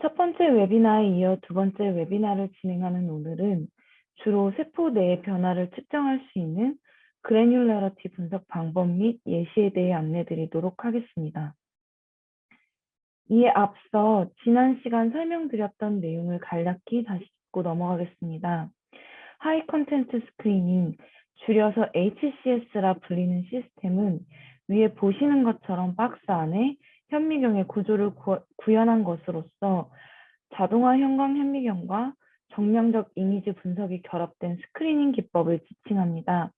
첫 번째 웨비나에 이어 두 번째 웨비나를 진행하는 오늘은 주로 세포 내의 변화를 측정할 수 있는 그래뉴러러티 분석 방법 및 예시에 대해 안내드리도록 하겠습니다. 이에 앞서 지난 시간 설명드렸던 내용을 간략히 다시 짚고 넘어가겠습니다. 하이 컨텐트 스크리닝, 줄여서 HCS라 불리는 시스템은 위에 보시는 것처럼 박스 안에 현미경의 구조를 구현한 것으로서 자동화 형광 현미경과 정량적 이미지 분석이 결합된 스크리닝 기법을 지칭합니다.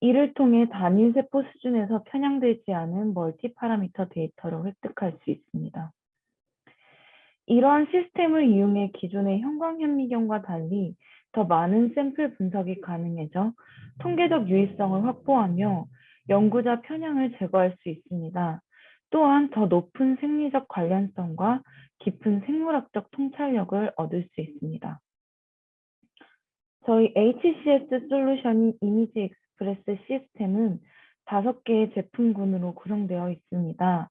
이를 통해 단일 세포 수준에서 편향되지 않은 멀티 파라미터 데이터를 획득할 수 있습니다. 이러한 시스템을 이용해 기존의 형광 현미경과 달리 더 많은 샘플 분석이 가능해져 통계적 유의성을 확보하며 연구자 편향을 제거할 수 있습니다. 또한 더 높은 생리적 관련성과 깊은 생물학적 통찰력을 얻을 수 있습니다. 저희 HCS 솔루션인 이미지 익스프레스 시스템은 5개의 제품군으로 구성되어 있습니다.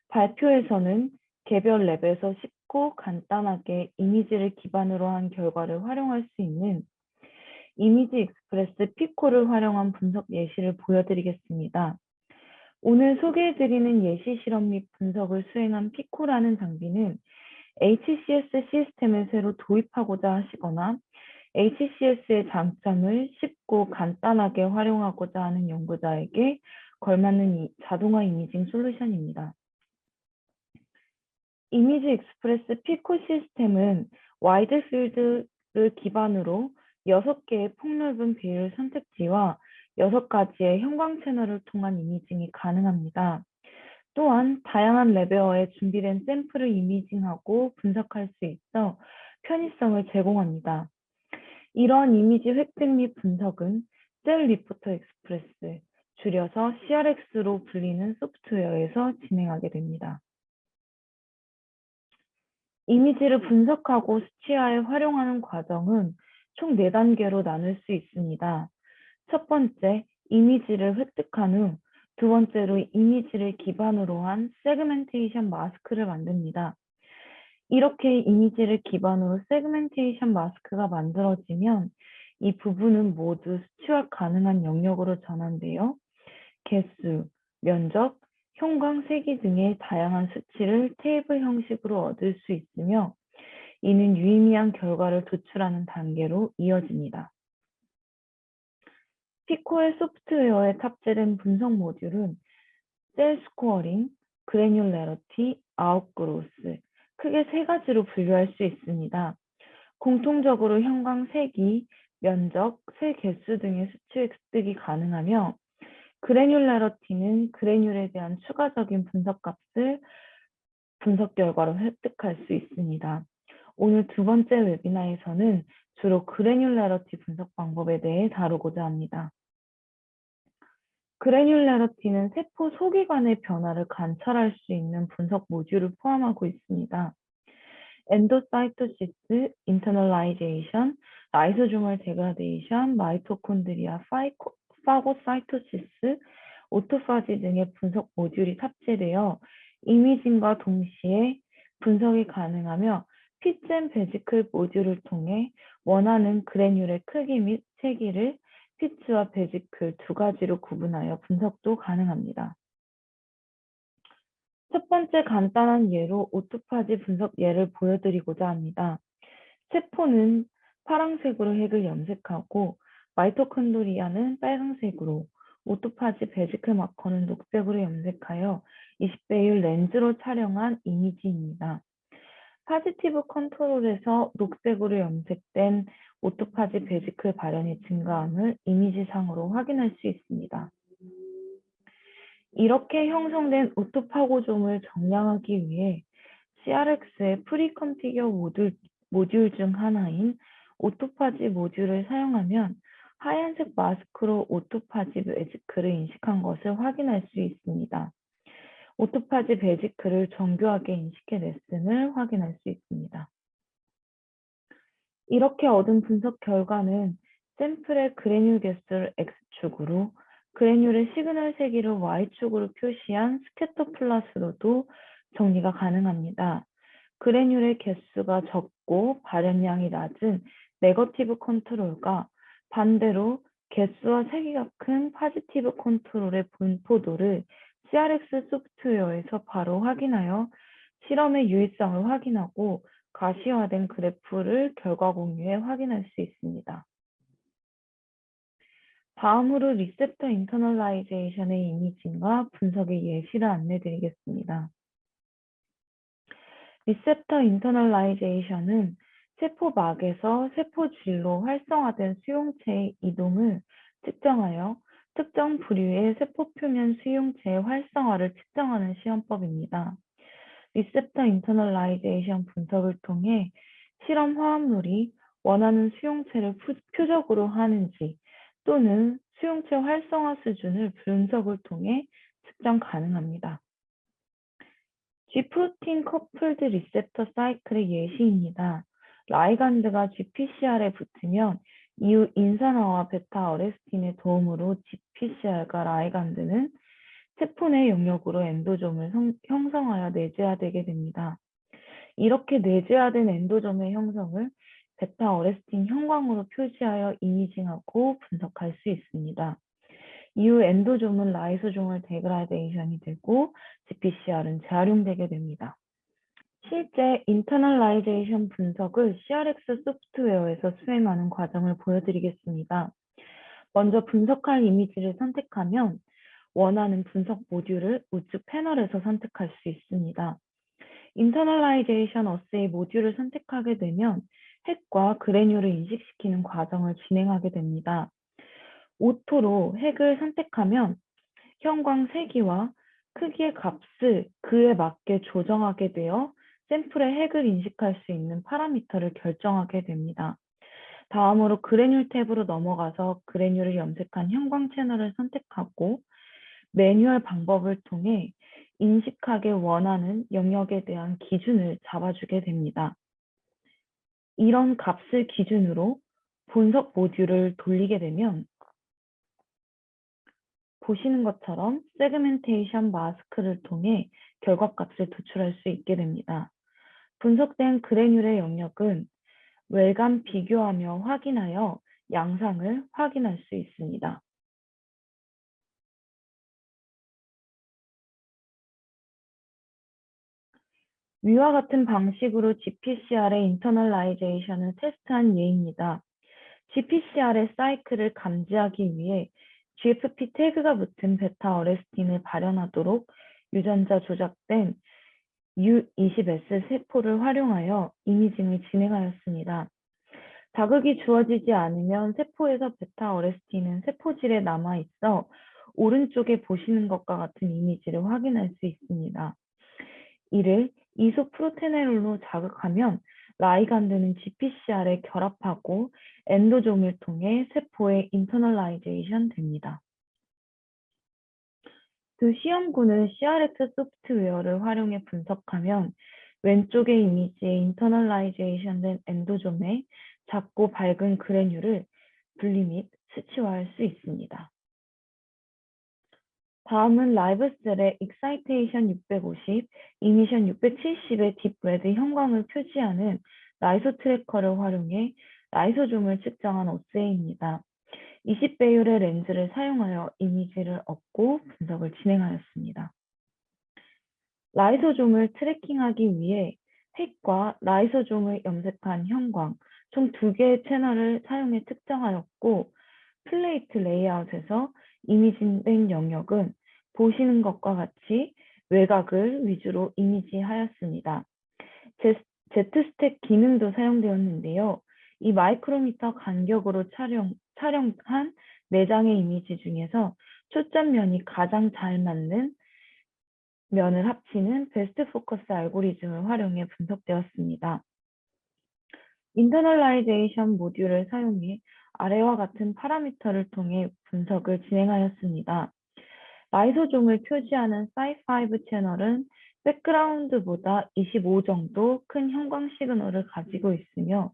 발표에서는 개별 랩에서 쉽고 간단하게 이미지를 기반으로 한 결과를 활용할 수 있는 이미지 익스프레스 피코를 활용한 분석 예시를 보여드리겠습니다. 오늘 소개해드리는 예시 실험 및 분석을 수행한 피코라는 장비는 HCS 시스템을 새로 도입하고자 하시거나 HCS의 장점을 쉽고 간단하게 활용하고자 하는 연구자에게 걸맞는 자동화 이미징 솔루션입니다. 이미지 익스프레스 피코 시스템은 와이드 필드를 기반으로 6개의 폭넓은 배율 선택지와 6가지의 형광 채널을 통한 이미징이 가능합니다. 또한 다양한 레벨에 준비된 샘플을 이미징하고 분석할 수 있어 편의성을 제공합니다. 이러한 이미지 획득 및 분석은 셀 리포터 익스프레스, 줄여서 CRX로 불리는 소프트웨어에서 진행하게 됩니다. 이미지를 분석하고 수치화에 활용하는 과정은 총 4단계로 나눌 수 있습니다. 첫 번째, 이미지를 획득한 후 두 번째로 이미지를 기반으로 한 세그멘테이션 마스크를 만듭니다. 이렇게 이미지를 기반으로 세그멘테이션 마스크가 만들어지면 이 부분은 모두 수치화 가능한 영역으로 전환되어 개수, 면적, 형광, 세기 등의 다양한 수치를 테이블 형식으로 얻을 수 있으며 이는 유의미한 결과를 도출하는 단계로 이어집니다. 피코의 소프트웨어에 탑재된 분석 모듈은 셀 스코어링, 그래뉴러러티, 아웃그로스, 크게 3가지로 분류할 수 있습니다. 공통적으로 형광 세기, 면적, 셀 개수 등의 수치 획득이 가능하며 그래뉴러러티는 그래뉴에 대한 추가적인 분석값을 분석 결과로 획득할 수 있습니다. 오늘 두 번째 웨비나에서는 주로 그래뉴러러티 분석 방법에 대해 다루고자 합니다. 그래뉴러러티는 세포 소기관의 변화를 관찰할 수 있는 분석 모듈을 포함하고 있습니다. 엔도사이토시스, 인터널라이제이션, 라이소조멀 데그라데이션, 마이토콘드리아, 파고사이토시스, 오토파지 등의 분석 모듈이 탑재되어 이미징과 동시에 분석이 가능하며 피젠 베지클 모듈을 통해 원하는 그래뉴의 크기 및 세기를 피츠와 베지클 2가지로 구분하여 분석도 가능합니다. 첫 번째 간단한 예로 오토파지 분석 예를 보여드리고자 합니다. 세포는 파란색으로 핵을 염색하고 마이토콘드리아는 빨간색으로, 오토파지 베지클 마커는 녹색으로 염색하여 20배율 렌즈로 촬영한 이미지입니다. 파지티브 컨트롤에서 녹색으로 염색된 오토파지 베지클 발현이 증가함을 이미지상으로 확인할 수 있습니다. 이렇게 형성된 오토파고점을 정량하기 위해 CRX의 프리컨피겨 모듈 중 하나인 오토파지 모듈을 사용하면 하얀색 마스크로 오토파지 베지클을 인식한 것을 확인할 수 있습니다. 오토파지 베지클을 정교하게 인식해냈음을 확인할 수 있습니다. 이렇게 얻은 분석 결과는 샘플의 그래뉴 개수를 X축으로 그래뉴의 시그널 세기를 Y축으로 표시한 스캐터 플롯으로도 정리가 가능합니다. 그래뉴의 개수가 적고 발현량이 낮은 네거티브 컨트롤과 반대로 개수와 세기가 큰 포지티브 컨트롤의 분포도를 CRX 소프트웨어에서 바로 확인하여 실험의 유의성을 확인하고 가시화된 그래프를 결과 공유해 확인할 수 있습니다. 다음으로 리셉터 인터널라이제이션의 이미징과 분석의 예시를 안내드리겠습니다. 리셉터 인터널라이제이션은 세포막에서 세포질로 활성화된 수용체의 이동을 측정하여 특정 부류의 세포표면 수용체의 활성화를 측정하는 시험법입니다. 리셉터 인터널라이제이션 분석을 통해 실험 화합물이 원하는 수용체를 표적으로 하는지 또는 수용체 활성화 수준을 분석을 통해 측정 가능합니다. G프로틴 커플드 리셉터 사이클의 예시입니다. 라이간드가 GPCR에 붙으면 이후 인산화와 베타 어레스틴의 도움으로 GPCR과 라이간드는 세포 내 영역으로 엔도좀을 형성하여 내재화되게 됩니다. 이렇게 내재화된 엔도좀의 형성을 베타 어레스틴 형광으로 표시하여 이미징하고 분석할 수 있습니다. 이후 엔도좀은 라이소조멀 데그라데이션이 되고 GPCR은 재활용되게 됩니다. 실제 인터널라이제이션 분석을 CRX 소프트웨어에서 수행하는 과정을 보여드리겠습니다. 먼저 분석할 이미지를 선택하면 원하는 분석 모듈을 우측 패널에서 선택할 수 있습니다. 인터널라이제이션 어세이 모듈을 선택하게 되면 핵과 그래뉴를 인식시키는 과정을 진행하게 됩니다. 오토로 핵을 선택하면 형광 세기와 크기의 값을 그에 맞게 조정하게 되어 샘플의 핵을 인식할 수 있는 파라미터를 결정하게 됩니다. 다음으로 그래뉴 탭으로 넘어가서 그래뉴를 염색한 형광 채널을 선택하고 매뉴얼 방법을 통해 인식하기 원하는 영역에 대한 기준을 잡아주게 됩니다. 이런 값을 기준으로 분석 모듈을 돌리게 되면 보시는 것처럼 세그멘테이션 마스크를 통해 결과값을 도출할 수 있게 됩니다. 분석된 그래뉴의 영역은 외관 비교하며 확인하여 양상을 확인할 수 있습니다. 위와 같은 방식으로 GPCR의 인터널라이제이션을 테스트한 예입니다. GPCR의 사이클을 감지하기 위해 GFP 태그가 붙은 베타 어레스틴을 발현하도록 유전자 조작된 U20S 세포를 활용하여 이미징을 진행하였습니다. 자극이 주어지지 않으면 세포에서 베타 어레스틴은 세포질에 남아있어 오른쪽에 보시는 것과 같은 이미지를 확인할 수 있습니다. 이를 이소프로테놀로 자극하면 라이간드는 GPCR에 결합하고 엔도좀을 통해 세포에 인터널라이제이션 됩니다. 그 시험군을 CRX 소프트웨어를 활용해 분석하면 왼쪽의 이미지에 인터널라이제이션된 엔도좀의 작고 밝은 그래뉴를 분리 및 수치화할 수 있습니다. 다음은 라이브셀의 익사이테이션 650, 이미션 670의 딥레드 형광을 표시하는 라이소 트래커를 활용해 라이소좀을 측정한 어세이입니다. 20배율의 렌즈를 사용하여 이미지를 얻고 분석을 진행하였습니다. 라이소좀을 트래킹하기 위해 핵과 라이소좀을 염색한 형광, 총 2개의 채널을 사용해 특정하였고 플레이트 레이아웃에서 이미징된 영역은 보시는 것과 같이 외곽을 위주로 이미지하였습니다. Z스택 기능도 사용되었는데요. 이 마이크로미터 간격으로 촬영한 4장의 이미지 중에서 초점면이 가장 잘 맞는 면을 합치는 베스트 포커스 알고리즘을 활용해 분석되었습니다. 인터널라이제이션 모듈을 사용해 아래와 같은 파라미터를 통해 분석을 진행하였습니다. 라이소좀을 표시하는 사이5 채널은 백그라운드보다 25 정도 큰 형광 시그널을 가지고 있으며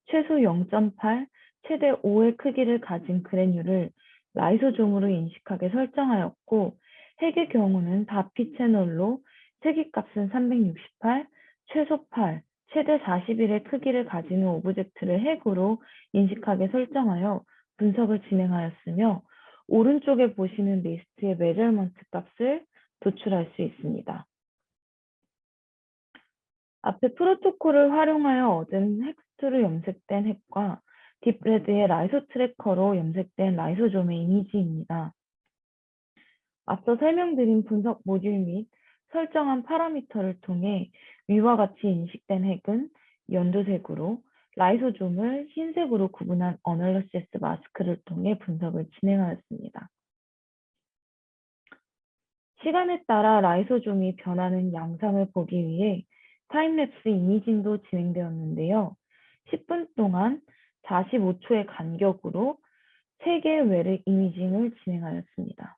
최소 0.8, 최대 5의 크기를 가진 그래뉴를 라이소좀으로 인식하게 설정하였고 핵의 경우는 다피 채널로 세기값은 368, 최소 8, 최대 40일의 크기를 가지는 오브젝트를 핵으로 인식하게 설정하여 분석을 진행하였으며 오른쪽에 보시는 리스트의 메저먼트 값을 도출할 수 있습니다. 앞에 프로토콜을 활용하여 얻은 헥스트로 염색된 핵과 딥레드의 라이소 트래커로 염색된 라이소좀의 이미지입니다. 앞서 설명드린 분석 모듈 및 설정한 파라미터를 통해 위와 같이 인식된 핵은 연두색으로, 라이소좀을 흰색으로 구분한 어널리시스 마스크를 통해 분석을 진행하였습니다. 시간에 따라 라이소좀이 변하는 양상을 보기 위해 타임랩스 이미징도 진행되었는데요. 10분 동안 45초의 간격으로 3개의 외래 이미징을 진행하였습니다.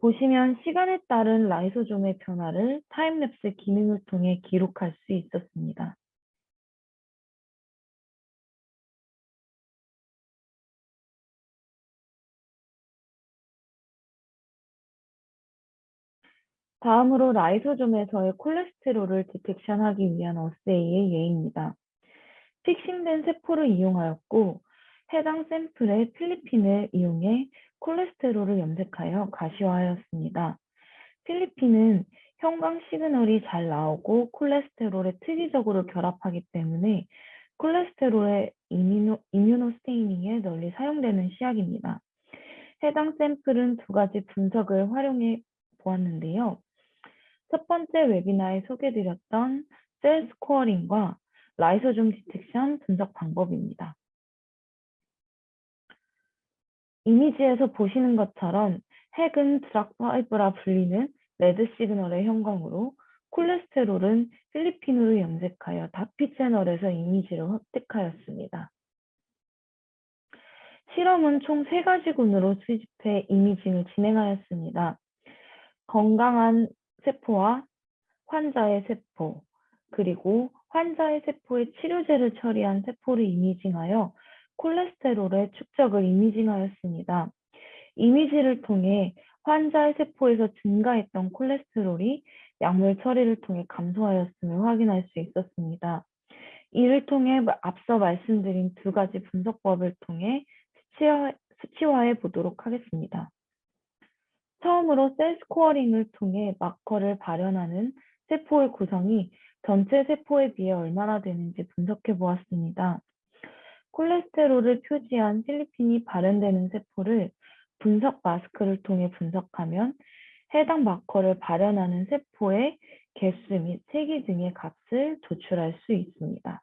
보시면 시간에 따른 라이소좀의 변화를 타임랩스 기능을 통해 기록할 수 있었습니다. 다음으로 라이소좀에서의 콜레스테롤을 디텍션하기 위한 어세이의 예입니다. 픽싱된 세포를 이용하였고 해당 샘플의 필리핀을 이용해 콜레스테롤을 염색하여 가시화하였습니다. 필리핀은 형광 시그널이 잘 나오고 콜레스테롤에 특이적으로 결합하기 때문에 콜레스테롤의 이뮤노스테이닝에 널리 사용되는 시약입니다. 해당 샘플은 두 가지 분석을 활용해 보았는데요. 첫 번째 웨비나에 소개드렸던 셀 스코어링과 라이소좀 디텍션 분석 방법입니다. 이미지에서 보시는 것처럼 핵은 드락5라 불리는 레드 시그널의 형광으로 콜레스테롤은 필리핀으로 염색하여 다피 채널에서 이미지를 획득하였습니다. 실험은 총 3가지 군으로 수집해 이미징을 진행하였습니다. 건강한 세포와 환자의 세포, 그리고 환자의 세포에 치료제를 처리한 세포를 이미징하여 콜레스테롤의 축적을 이미징하였습니다. 이미지를 통해 환자의 세포에서 증가했던 콜레스테롤이 약물 처리를 통해 감소하였음을 확인할 수 있었습니다. 이를 통해 앞서 말씀드린 두 가지 분석법을 통해 수치화해 보도록 하겠습니다. 처음으로 셀 스코어링을 통해 마커를 발현하는 세포의 구성이 전체 세포에 비해 얼마나 되는지 분석해 보았습니다. 콜레스테롤을 표지한 필리핀이 발현되는 세포를 분석 마스크를 통해 분석하면 해당 마커를 발현하는 세포의 개수 및 세기 등의 값을 도출할 수 있습니다.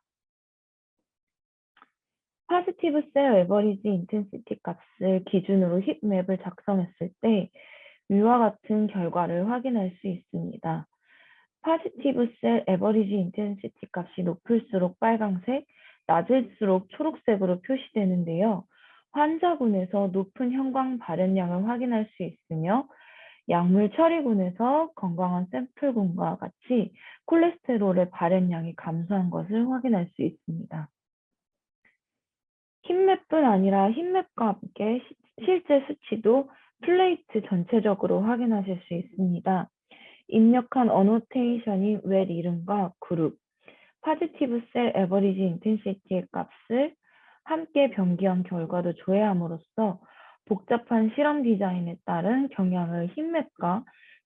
포지티브 셀 에버리지 인텐시티 값을 기준으로 힙맵을 작성했을 때 위와 같은 결과를 확인할 수 있습니다. 포지티브 셀 에버리지 인텐시티 값이 높을수록 빨강색, 낮을수록 초록색으로 표시되는데요. 환자군에서 높은 형광 발현량을 확인할 수 있으며 약물 처리군에서 건강한 샘플군과 같이 콜레스테롤의 발현량이 감소한 것을 확인할 수 있습니다. 힙맵뿐 아니라 힙맵과 함께 실제 수치도 플레이트 전체적으로 확인하실 수 있습니다. 입력한 어노테이션이 웰 이름과 그룹, 포지티브 셀 에버리지 인텐시티의 값을 함께 변기한 결과도 조회함으로써 복잡한 실험 디자인에 따른 경향을 힙맵과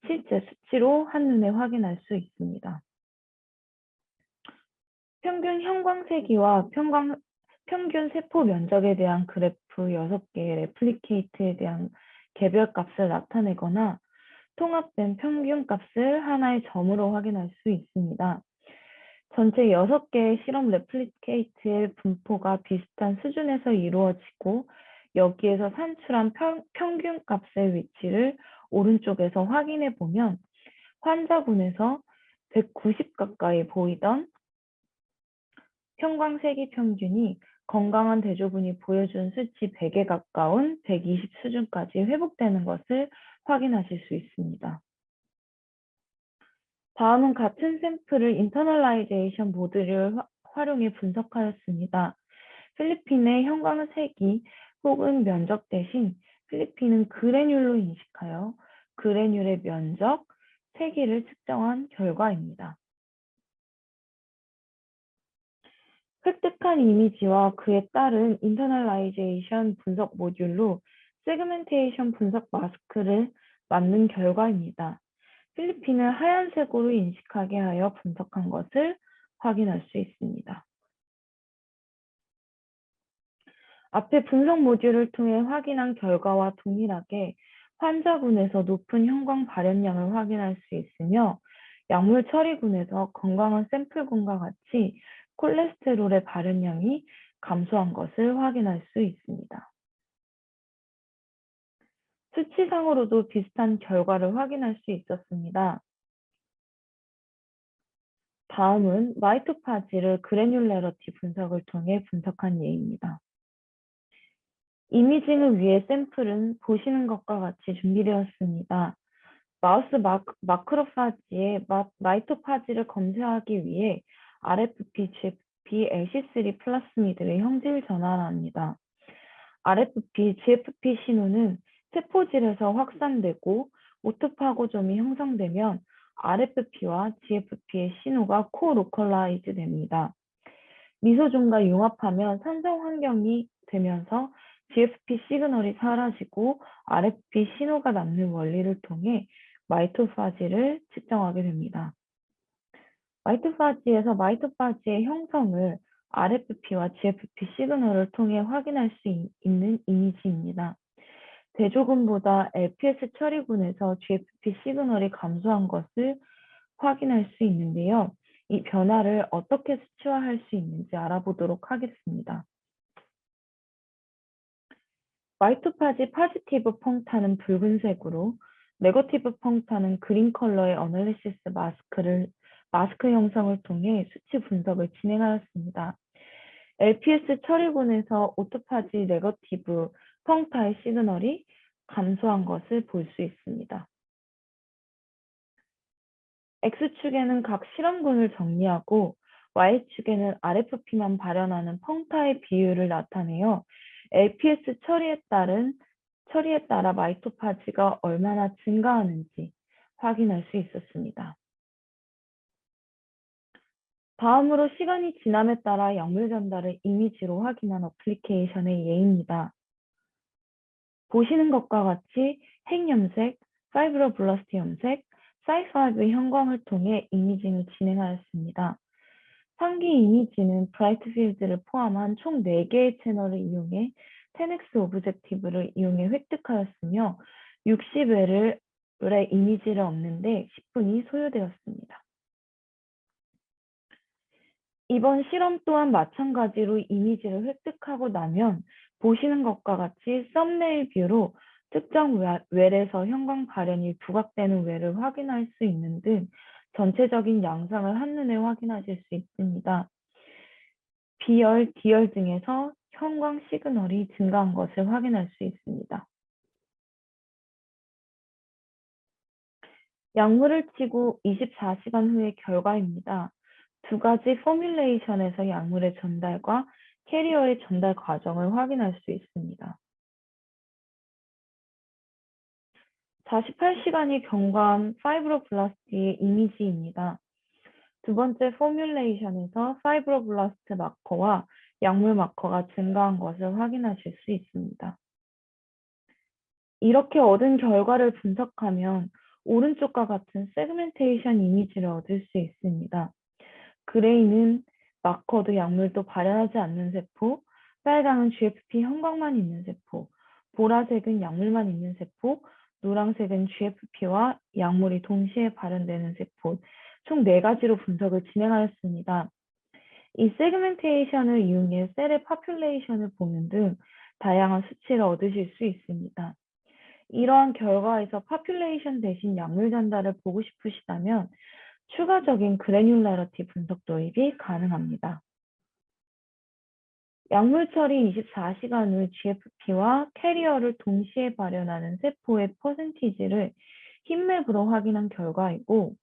실제 수치로 한눈에 확인할 수 있습니다. 평균 형광세기와 평균 세포 면적에 대한 그래프 6개의 레플리케이트에 대한 개별값을 나타내거나 통합된 평균값을 하나의 점으로 확인할 수 있습니다. 전체 6개의 실험 레플리케이트의 분포가 비슷한 수준에서 이루어지고 여기에서 산출한 평균값의 위치를 오른쪽에서 확인해 보면 환자군에서 190 가까이 보이던 형광세기 평균이 건강한 대조군이 보여준 수치 100에 가까운 120 수준까지 회복되는 것을 확인하실 수 있습니다. 다음은 같은 샘플을 인터널라이제이션 모듈을 활용해 분석하였습니다. 필리핀의 형광색이 혹은 면적 대신 필리핀은 그래뉼로 인식하여 그래뉼의 면적, 세기를 측정한 결과입니다. 획득한 이미지와 그에 따른 인터널라이제이션 분석 모듈로 세그멘테이션 분석 마스크를 만든 결과입니다. 필리핀을 하얀색으로 인식하게 하여 분석한 것을 확인할 수 있습니다. 앞에 분석 모듈을 통해 확인한 결과와 동일하게 환자군에서 높은 형광 발현량을 확인할 수 있으며 약물 처리군에서 건강한 샘플군과 같이 콜레스테롤의 발현량이 감소한 것을 확인할 수 있습니다. 수치상으로도 비슷한 결과를 확인할 수 있었습니다. 다음은 마이토파지를 그래뉼러러티 분석을 통해 분석한 예입니다. 이미징을 위해 샘플은 보시는 것과 같이 준비되었습니다. 마우스 마크로파지의 마이토파지를 검사하기 위해 RFP, GFP, LC3 플라스미드를 형질 전환합니다. RFP, GFP 신호는 세포질에서 확산되고 오토파고점이 형성되면 RFP와 GFP의 신호가 코로컬라이즈 됩니다. 미소존과 융합하면 산성 환경이 되면서 GFP 시그널이 사라지고 RFP 신호가 남는 원리를 통해 마이토파지를 측정하게 됩니다. 마이토파지에서 마이토파지의 형성을 RFP와 GFP 시그널을 통해 확인할 수 있는 이미지입니다. 대조군보다 LPS 처리군에서 GFP 시그널이 감소한 것을 확인할 수 있는데요. 이 변화를 어떻게 수치화할 수 있는지 알아보도록 하겠습니다. 마이토파지 파지티브 펑타는 붉은색으로, 네거티브 펑타는 그린 컬러의 어널리시스 마스크 형성을 통해 수치 분석을 진행하였습니다. LPS 처리군에서 오토파지 네거티브 펑타의 시그널이 감소한 것을 볼 수 있습니다. X축에는 각 실험군을 정리하고 Y축에는 RFP만 발현하는 펑타의 비율을 나타내어 LPS 처리에 따라 마이토파지가 얼마나 증가하는지 확인할 수 있었습니다. 다음으로 시간이 지남에 따라 약물 전달을 이미지로 확인한 어플리케이션의 예입니다. 보시는 것과 같이 핵염색, 파이브로블라스트 염색, 사이5 형광을 통해 이미징을 진행하였습니다. 상기 이미지는 브라이트 필드를 포함한 총 4개의 채널을 이용해 10x 오브젝티브를 이용해 획득하였으며 60회의 이미지를 얻는데 10분이 소요되었습니다. 이번 실험 또한 마찬가지로 이미지를 획득하고 나면 보시는 것과 같이 썸네일 뷰로 특정 웰에서 형광 발현이 부각되는 웰을 확인할 수 있는 등 전체적인 양상을 한눈에 확인하실 수 있습니다. B열, D열 등에서 형광 시그널이 증가한 것을 확인할 수 있습니다. 약물을 치고 24시간 후의 결과입니다. 두 가지 포뮬레이션에서 약물의 전달과 캐리어의 전달 과정을 확인할 수 있습니다. 48시간이 경과한 파이브로블라스트의 이미지입니다. 두 번째 포뮬레이션에서 파이브로블라스트 마커와 약물 마커가 증가한 것을 확인하실 수 있습니다. 이렇게 얻은 결과를 분석하면 오른쪽과 같은 세그멘테이션 이미지를 얻을 수 있습니다. 그레이는 마커도 약물도 발현하지 않는 세포, 빨강은 GFP 형광만 있는 세포, 보라색은 약물만 있는 세포, 노란색은 GFP와 약물이 동시에 발현되는 세포, 총 4가지로 분석을 진행하였습니다. 이 세그멘테이션을 이용해 셀의 파퓰레이션을 보는 등 다양한 수치를 얻으실 수 있습니다. 이러한 결과에서 파퓰레이션 대신 약물 전달을 보고 싶으시다면 추가적인 그래뉼러러티 분석 도입이 가능합니다. 약물 처리 24시간 후 GFP와 캐리어를 동시에 발현하는 세포의 퍼센티지를 흰맵으로 확인한 결과이고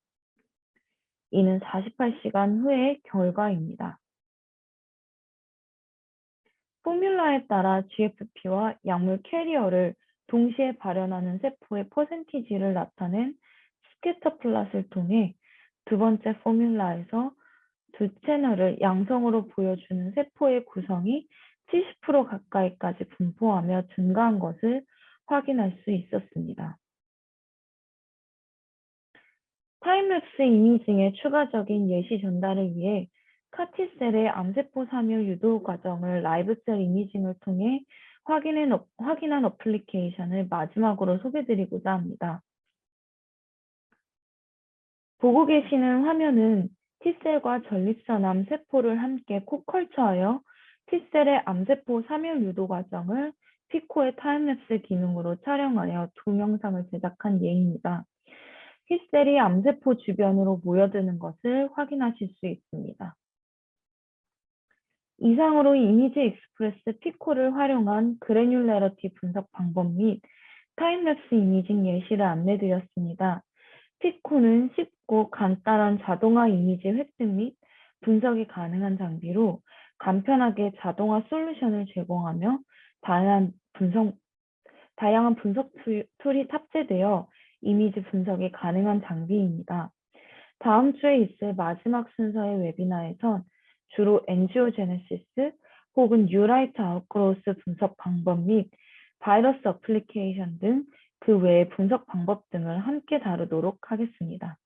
이는 48시간 후의 결과입니다. 포뮬라에 따라 GFP와 약물 캐리어를 동시에 발현하는 세포의 퍼센티지를 나타낸 스캐터 플롯을 통해 두 번째 포뮬라에서 두 채널을 양성으로 보여주는 세포의 구성이 70% 가까이까지 분포하며 증가한 것을 확인할 수 있었습니다. 타임랩스 이미징의 추가적인 예시 전달을 위해 카티셀의 암세포 삼일 유도 과정을 라이브셀 이미징을 통해 확인한 어플리케이션을 마지막으로 소개드리고자 합니다. 보고 계시는 화면은 T셀과 전립선암 세포를 함께 코컬처하여 T셀의 암세포 삼일 유도 과정을 피코의 타임랩스 기능으로 촬영하여 동영상을 제작한 예입니다. T셀이 암세포 주변으로 모여드는 것을 확인하실 수 있습니다. 이상으로 이미지 익스프레스 피코를 활용한 그래뉴레러티 분석 방법 및 타임랩스 이미징 예시를 안내드렸습니다. 피코는 쉽고 간단한 자동화 이미지 획득 및 분석이 가능한 장비로 간편하게 자동화 솔루션을 제공하며 다양한 분석 툴이 탑재되어 이미지 분석이 가능한 장비입니다. 다음 주에 있을 마지막 순서의 웨비나에선 주로 엔지오제네시스 혹은 뉴라이트 아웃그로스 분석 방법 및 바이러스 어플리케이션 등 그 외의 분석 방법 등을 함께 다루도록 하겠습니다.